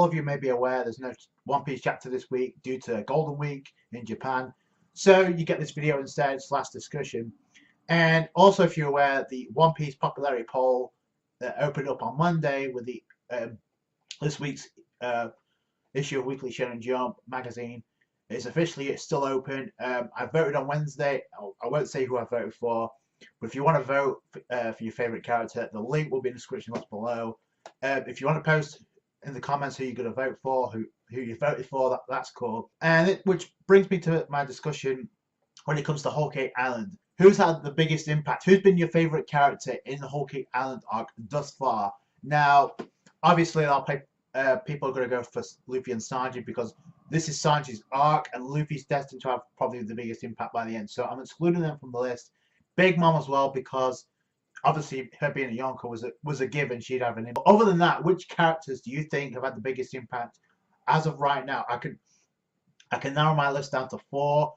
all of you may be aware, there's no One Piece chapter this week due to Golden Week in Japan. So you get this video instead / discussion. And also, if you're aware, the One Piece popularity poll that opened up on Monday with the this week's issue of Weekly Shonen Jump magazine is officially still open. I voted on Wednesday. I won't say who I voted for, but if you want to vote for your favorite character, the link will be in the description box below. If you want to post in the comments who you're going to vote for, who you voted for, that's cool. And which brings me to my discussion when it comes to Whole Cake Island. Who's had the biggest impact? Who's been your favorite character in the Whole Cake Island arc thus far? Now, obviously, people are going to go for Luffy and Sanji because this is Sanji's arc, and Luffy's destined to have probably the biggest impact by the end. So I'm excluding them from the list. Big Mom as well, because obviously her being a Yonko was a given. She'd have an impact. Other than that, which characters do you think have had the biggest impact as of right now? I can narrow my list down to 4.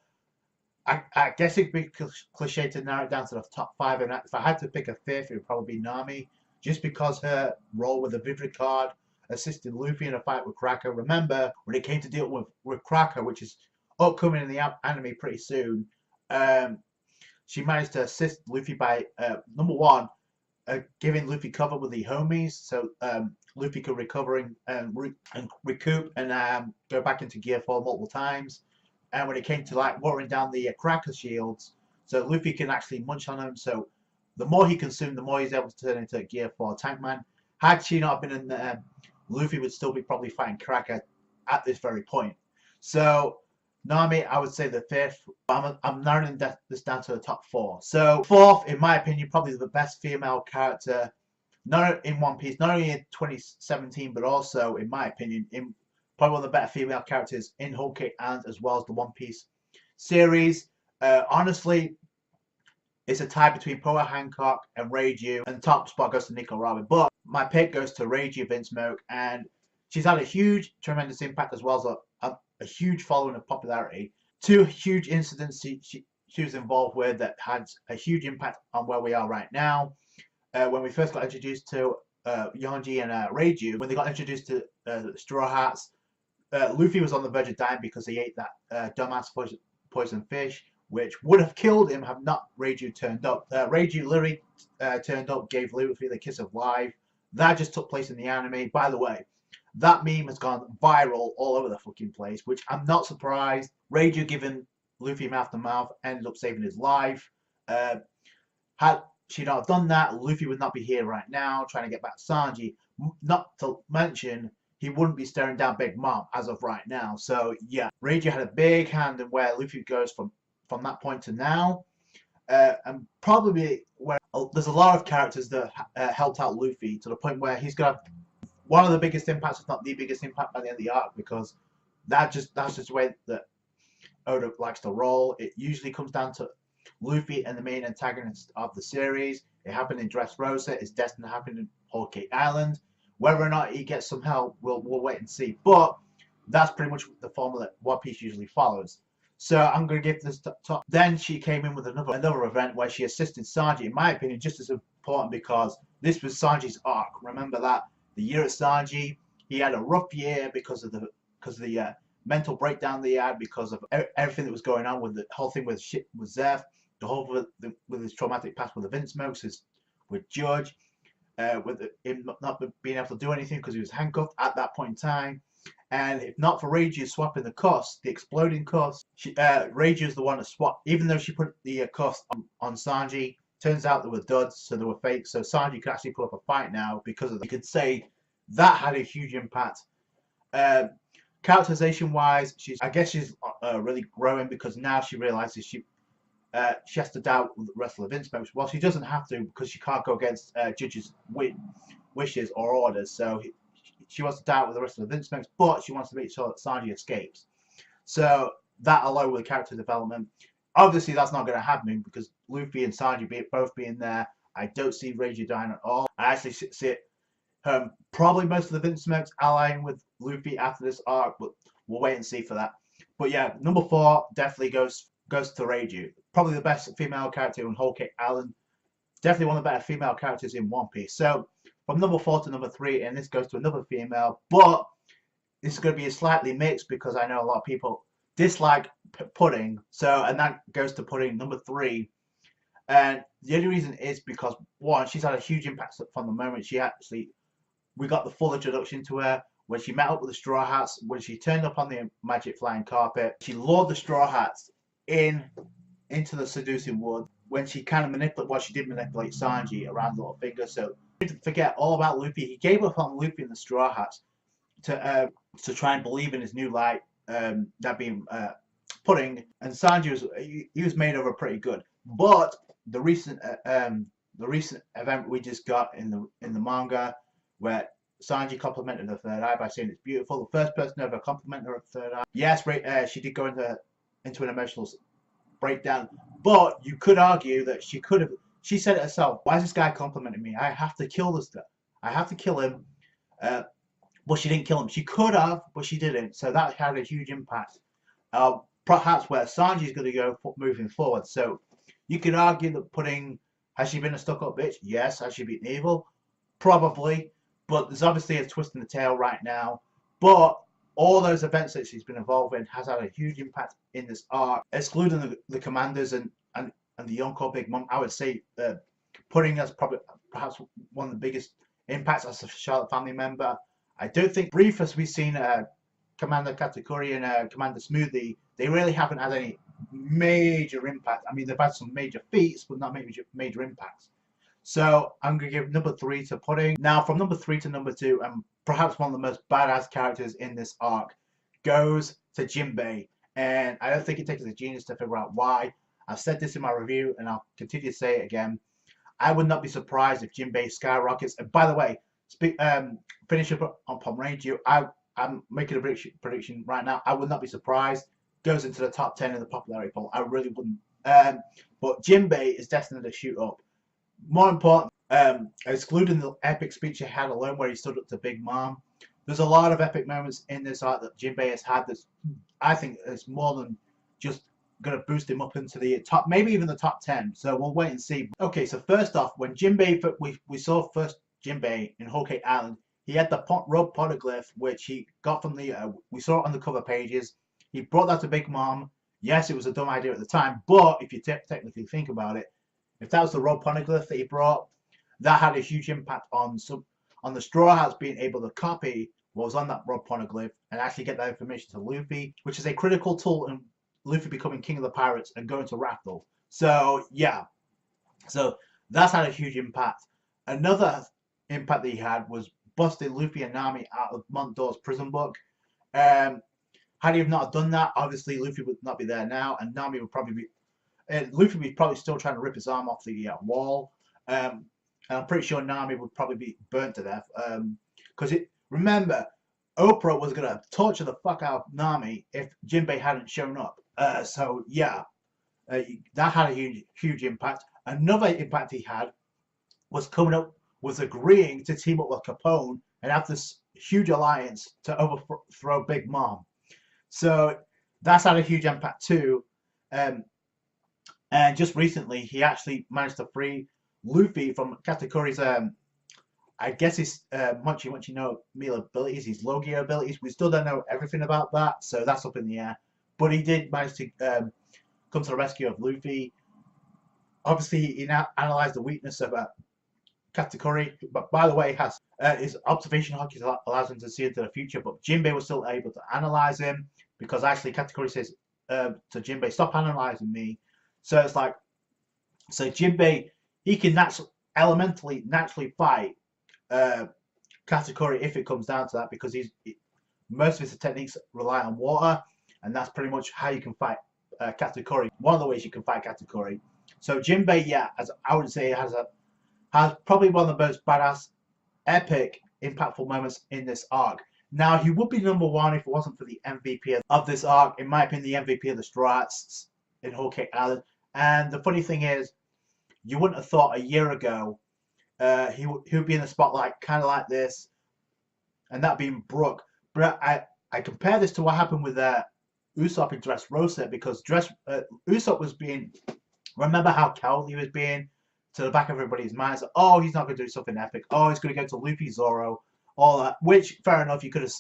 I guess it'd be cliche to narrow it down to the top 5, and if I had to pick a 5th, it would probably be Nami, just because her role with the Vivid card assisted Luffy in a fight with Cracker. Remember, when it came to deal with Cracker, which is upcoming in the anime pretty soon, she managed to assist Luffy by, number 1, giving Luffy cover with the homies, so Luffy could recover and recoup and go back into Gear 4 multiple times. And when it came to like watering down the Cracker shields, so Luffy can actually munch on them. So the more he consumed, the more he's able to turn into Gear 4 Tank Man. Had she not been in there, Luffy would still be probably fighting Cracker at this very point. So Nami, I would say the 5th. I'm narrowing this down to the top 4. So 4th, in my opinion, probably the best female character, not in One Piece, not only in 2017, but also, in my opinion, in probably one of the better female characters in Whole Cake Island as well as the One Piece series. Honestly, it's a tie between Poa Hancock and Reiju, and the top spot goes to Nico Robin. But my pick goes to Reiju Vinsmoke, and she's had a huge, tremendous impact as well as a huge following of popularity. 2 huge incidents she was involved with that had a huge impact on where we are right now. When we first got introduced to Yonji and Reiju, when they got introduced to Straw Hats, Luffy was on the verge of dying because he ate that dumbass poison fish, which would have killed him had not Reiju turned up. Reiju literally turned up, gave Luffy the kiss of life. That just took place in the anime. By the way, that meme has gone viral all over the fucking place, which I'm not surprised. Reiju giving Luffy mouth to mouth ended up saving his life. Had she not done that, Luffy would not be here right now trying to get back to Sanji. Not to mention, he wouldn't be staring down Big Mom as of right now. So yeah, Reiju had a big hand in where Luffy goes from that point to now. And probably where there's a lot of characters that helped out Luffy to the point where he's got one of the biggest impacts, if not the biggest impact by the end of the arc, because that's just the way that Oda likes to roll. It usually comes down to Luffy and the main antagonist of the series. It happened in Dressrosa. It's destined to happen in Whole Cake Island. Whether or not he gets some help, we'll wait and see. But that's pretty much the formula that One Piece usually follows. So I'm going to give this top. Then she came in with another event where she assisted Sanji, in my opinion, just as important because this was Sanji's arc. Remember that the year of Sanji, he had a rough year because of the mental breakdown that he had, because of everything that was going on with the whole thing with Zeph, the whole with his traumatic past with the Vinsmokes, with Judge, with him not being able to do anything because he was handcuffed at that point in time. And if not for Reiju swapping the cuffs, the exploding cuffs, Reiju is the one that swapped. Even though she put the cuffs on Sanji, turns out they were duds, so they were fake. So Sanji could actually put up a fight now because of that. You could say that had a huge impact. Characterization-wise, I guess she's really growing because now she realizes she has to doubt the rest of the Vinsmokes. Well, she doesn't have to because she can't go against Judge's wishes or orders. So she wants to doubt with the rest of the Vinsmokes, but she wants to make sure that Sanji escapes. So that along with the character development, obviously that's not going to happen because Luffy and Sanji both being there. I don't see Reiju dying at all. I actually see it. Probably most of the Vinsmokes allying with Luffy after this arc, but we'll wait and see for that. But yeah, number 4 definitely goes to Reiju. Probably the best female character in Whole Cake Island. Definitely one of the better female characters in One Piece. So from number 4 to number 3, and this goes to another female, but it's going to be slightly mixed because I know a lot of people dislike Pudding. So, and that goes to Pudding number 3. And the only reason is because, one, she's had a huge impact from the moment we got the full introduction to her, when she met up with the Straw Hats, when she turned up on the magic flying carpet. She lured the Straw Hats into the seducing wood, when she kind of manipulate Sanji around Littlefinger. So don't forget all about Luffy. He gave up on Luffy and the Straw Hats to try and believe in his new light, that being Pudding. And Sanji was made over pretty good. But the recent event we just got in the manga, where Sanji complimented her third eye by saying it's beautiful. The first person to ever compliment her third eye. Yes, she did go into an emotional breakdown, but you could argue that she said it herself. Why is this guy complimenting me? I have to kill this guy. I have to kill him. But she didn't kill him. She could have, but she didn't. So that had a huge impact. Perhaps where Sanji is going to go moving forward. So you could argue that Pudding, has she been a stuck-up bitch? Yes. Has she been evil? Probably. But there's obviously a twist in the tail right now. But all those events that she's been involved in has had a huge impact in this arc. Excluding the commanders and the Yonko Big Mom, I would say Pudding has perhaps one of the biggest impacts as a Charlotte family member. I don't think, brief as we've seen Commander Katakuri and Commander Smoothie, they really haven't had any major impact. I mean, they've had some major feats, but not major impacts. So I'm going to give number 3 to Pudding. Now, from number 3 to number 2, and perhaps one of the most badass characters in this arc, goes to Jinbei. And I don't think it takes a genius to figure out why. I've said this in my review, and I'll continue to say it again. I would not be surprised if Jinbei skyrockets. And by the way, finish up on Pomeranian, I'm making a prediction right now. I would not be surprised. Goes into the top 10 in the popularity poll. I really wouldn't. But Jinbei is destined to shoot up. More important, excluding the epic speech he had alone where he stood up to Big Mom, there's a lot of epic moments in this arc that Jinbei has had that's, I think, is more than just going to boost him up into the top, maybe even the top 10. So we'll wait and see. Okay, so first off, when Jinbei, we saw first Jinbei in Whole Cake Island, he had the rope poneglyph, which he got from we saw it on the cover pages. He brought that to Big Mom. Yes, it was a dumb idea at the time, but if you technically think about it, if that was the rope poneglyph that he brought, that had a huge impact on the Straw Hats being able to copy what was on that rope poneglyph and actually get that information to Luffy, which is a critical tool in Luffy becoming king of the pirates and going to Raftel. So yeah, so that's had a huge impact. Another impact that he had was busting Luffy and Nami out of Montdoor's prison book. Had he have not done that, obviously Luffy would not be there now, and Nami would probably be. Luffy would be probably still trying to rip his arm off the wall. And I'm pretty sure Nami would probably be burnt to death. Because remember, Oprah was going to torture the fuck out of Nami if Jinbei hadn't shown up. So yeah, that had a huge impact. Another impact he had was agreeing to team up with Capone and have this huge alliance to overthrow Big Mom. So that's had a huge impact too. And just recently, he actually managed to free Luffy from Katakuri's, I guess his Mochi no Meal abilities, his Logia abilities. We still don't know everything about that, so that's up in the air. But he did manage to come to the rescue of Luffy. Obviously, he now analysed the weakness of Katakuri, but by the way, has his observation hockey allows him to see into the future. But Jinbei was still able to analyse him because actually Katakuri says to Jinbei, "Stop analysing me." So it's like, so Jinbei, he can naturally fight Katakuri if it comes down to that, because most of his techniques rely on water, and that's pretty much how you can fight Katakuri. One of the ways you can fight Katakuri. So Jinbei, yeah, as I would say, has probably one of the most badass, epic, impactful moments in this arc. Now, he would be number 1 if it wasn't for the MVP of this arc. In my opinion, the MVP of the Straw Hats in Whole Cake Island. And the funny thing is, you wouldn't have thought a year ago he would be in the spotlight kind of like this, and that being Brook. But I compare this to what happened with Usopp in Dressrosa, because Usopp was being, remember how cowardly he was being to the back of everybody's minds. Like, oh, he's not going to do something epic. Oh, he's going to go to Luffy, Zoro, all that. Which, fair enough, you could have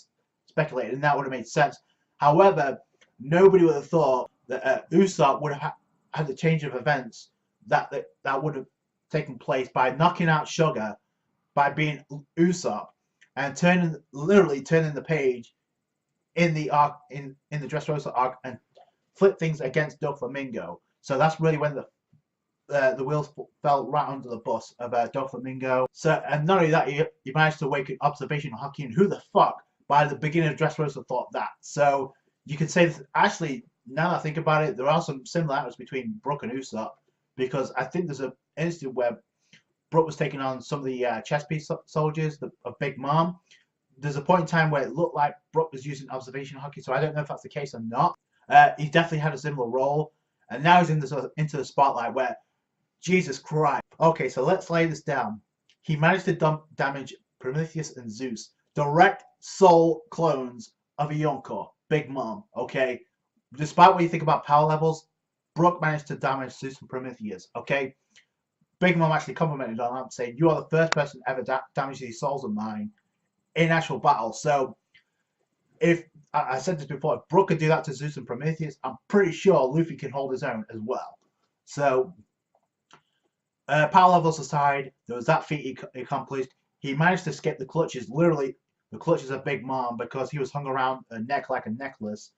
speculated, and that would have made sense. However, nobody would have thought that Usopp would have had the change of events that would have taken place by knocking out Sugar, by being Usopp, and literally turning the page in the arc, in the Dressrosa arc, and flip things against Doflamingo. So that's really when the wheels fell right under the bus of Doflamingo. So, and not only that, he managed to awaken Observation Haki, and who the fuck by the beginning of Dressrosa thought that? So you could say that, actually, now that I think about it, there are some similarities between Brook and Usopp, because I think there's an instance where Brook was taking on some of the chess piece soldiers of Big Mom. There's a point in time where it looked like Brook was using Observation Haki, so I don't know if that's the case or not. He definitely had a similar role, and now he's into the spotlight where, Jesus Christ. Okay, so let's lay this down. He managed to damage Prometheus and Zeus, direct soul clones of Yonko, Big Mom, okay? Despite what you think about power levels, Brook managed to damage Zeus and Prometheus, okay? Big Mom actually complimented on that, saying, you are the first person ever damage these souls of mine in actual battle. So, if I said this before, if Brook could do that to Zeus and Prometheus, I'm pretty sure Luffy can hold his own as well. So, power levels aside, there was that feat he accomplished. He managed to escape the clutches, literally the clutches of Big Mom, because he was hung around a neck like a necklace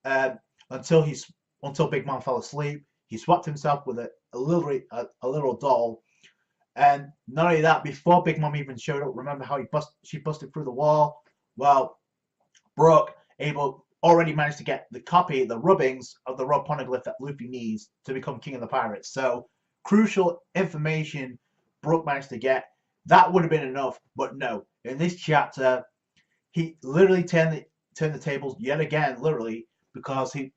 until Big Mom fell asleep. He swapped himself with a little doll, and not only that, before Big Mom even showed up, remember how she busted through the wall? Well, Brook already managed to get the rubbings of the Rob Poneglyph that Luffy needs to become King of the Pirates. So, crucial information Brook managed to get. That would have been enough, but no. In this chapter, he literally turned the tables yet again, literally, because he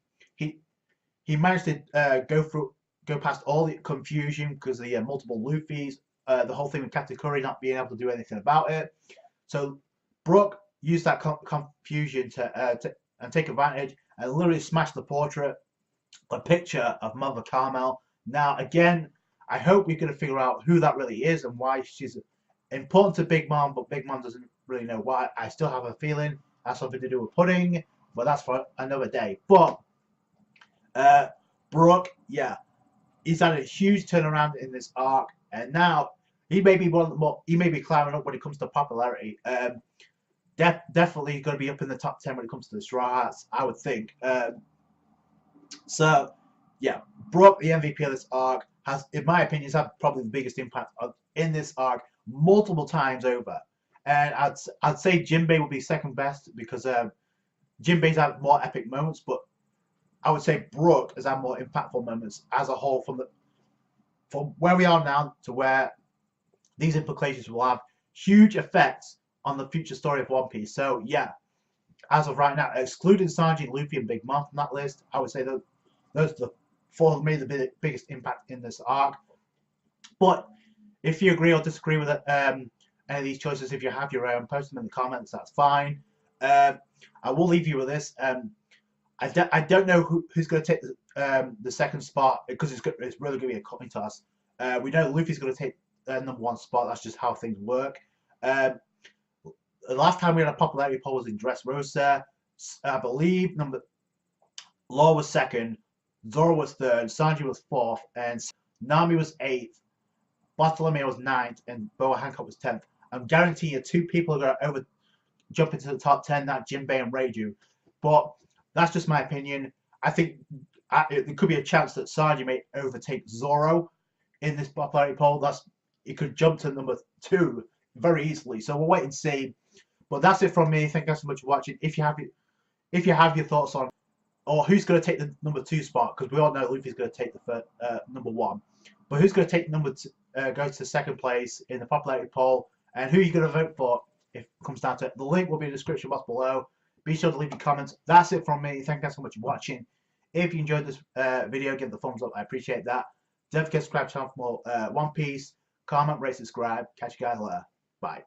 managed to go past all the confusion because of the multiple Luffys, the whole thing with Katakuri not being able to do anything about it. So Brook used that confusion to take advantage and literally smash the portrait, a picture of Mother Carmel. Now, again, I hope we're going to figure out who that really is and why she's important to Big Mom, but Big Mom doesn't really know why. I still have a feeling that's something to do with pudding, but that's for another day. But Brook, yeah, he's had a huge turnaround in this arc, and now he may be he may be climbing up when it comes to popularity. Definitely going to be up in the top 10 when it comes to the Straw Hats, I would think. So, yeah, Brook, the MVP of this arc, has, in my opinion, had probably the biggest impact in this arc multiple times over. And I'd say Jinbei would be second best because Jinbei's had more epic moments, but I would say Brook has had more impactful moments as a whole from where we are now to where these implications will have huge effects on the future story of One Piece. So yeah, as of right now, excluding Sanji, Luffy, and Big Mom from that list, I would say those are the four who made the biggest impact in this arc. But if you agree or disagree with any of these choices, if you have your own, post them in the comments. That's fine. I will leave you with this. I don't know who's going to take the second spot because it's really going to be a coin toss. We know Luffy's going to take the number one spot. That's just how things work. The last time we had a popularity poll was in Dressrosa. I believe Law was second, Zoro was third, Sanji was fourth, and Nami was eighth, Bartolomeo was ninth, and Boa Hancock was 10th. I'm guaranteeing you 2 people are going to jump into the top 10, that Jinbei and Reiju. But that's just my opinion. I think there could be a chance that Sanji may overtake Zoro in this popularity poll. It could jump to number 2 very easily. So we'll wait and see. But that's it from me. Thank you so much for watching. If you have your thoughts on or who's going to take the number 2 spot, because we all know Luffy's going to take the number 1. But who's going to take go to second place in the popularity poll, and who are you going to vote for if it comes down to it? The link will be in the description box below. Be sure to leave your comments. That's it from me. Thank you so much for watching. If you enjoyed this video, give it a thumbs up. I appreciate that. Don't forget to subscribe to the channel for more One Piece. Comment, rate, subscribe. Catch you guys later. Bye.